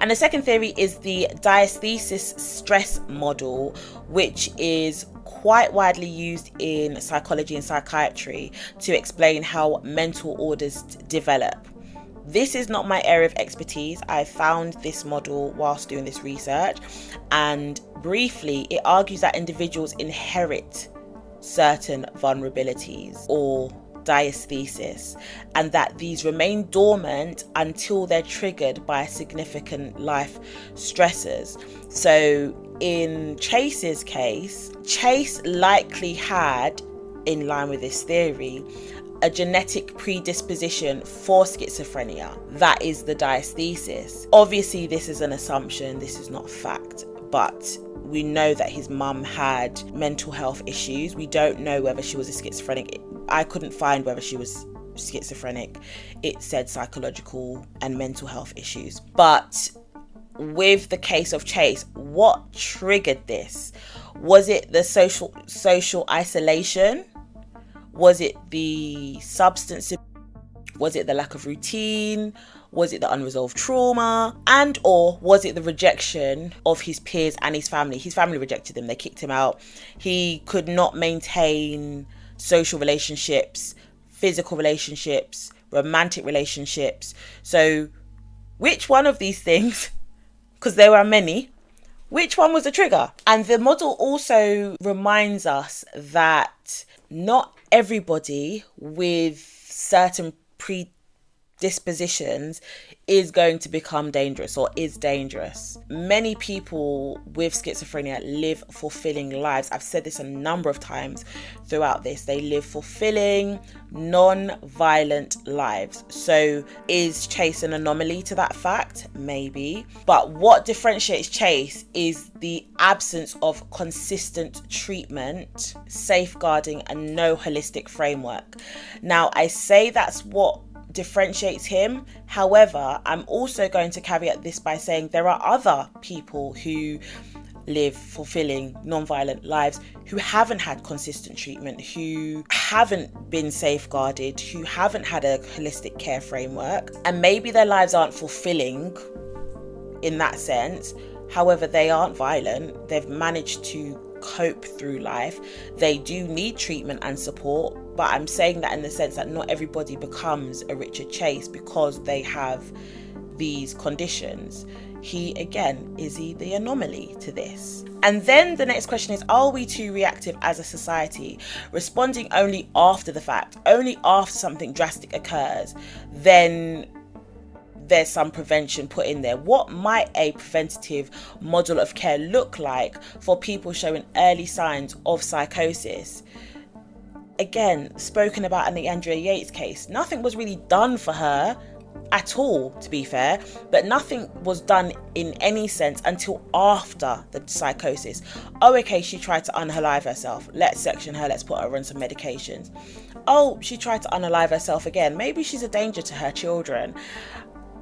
And the second theory is the Diathesis stress model, which is quite widely used in psychology and psychiatry to explain how mental orders develop. This is not my area of expertise. I found this model whilst doing this research, and briefly it argues that individuals inherit certain vulnerabilities or diathesis, and that these remain dormant until they're triggered by significant life stressors. So in Chase's case, Chase likely had, in line with this theory, a genetic predisposition for schizophrenia. That is the diathesis. Obviously, this is an assumption, this is not fact, but we know that his mum had mental health issues. We don't know whether she was a schizophrenic. I couldn't find whether she was schizophrenic. It said psychological and mental health issues. But with the case of Chase, what triggered this? Was it the social isolation? Was it the substance? Was it the lack of routine? Was it the unresolved trauma? And or was it the rejection of his peers and his family? His family rejected him. They kicked him out. He could not maintain social relationships, physical relationships, romantic relationships. So which one of these things, because there were many, which one was the trigger? And the model also reminds us that not everybody with certain predispositions is going to become dangerous or is dangerous. Many people with schizophrenia live fulfilling lives. I've said this a number of times throughout this. They live fulfilling, non-violent lives. So is Chase an anomaly to that fact? Maybe. But what differentiates Chase is the absence of consistent treatment, safeguarding, and no holistic framework. Now, I say that's what differentiates him. However, I'm also going to caveat this by saying there are other people who live fulfilling, non-violent lives who haven't had consistent treatment, who haven't been safeguarded, who haven't had a holistic care framework, and maybe their lives aren't fulfilling in that sense. However, they aren't violent. They've managed to cope through life. They do need treatment and support, but I'm saying that in the sense that not everybody becomes a Richard Chase because they have these conditions. He, again, is he the anomaly to this? And then the next question is, are we too reactive as a society, responding only after the fact, only after something drastic occurs, then there's some prevention put in there? What might a preventative model of care look like for people showing early signs of psychosis? Again, spoken about in the Andrea Yates case, nothing was really done for her at all, to be fair, but nothing was done in any sense until after the psychosis. Oh, okay, she tried to unalive herself. Let's section her, let's put her on some medications. Oh, she tried to unalive herself again. Maybe she's a danger to her children.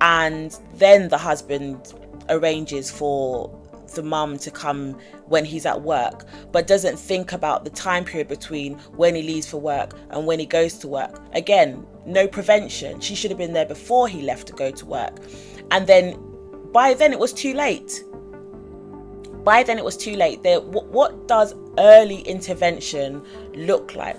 And then the husband arranges for the mum to come when he's at work, but doesn't think about the time period between when he leaves for work and when he goes to work. Again, no prevention. She should have been there before he left to go to work. And then by then it was too late. What does early intervention look like?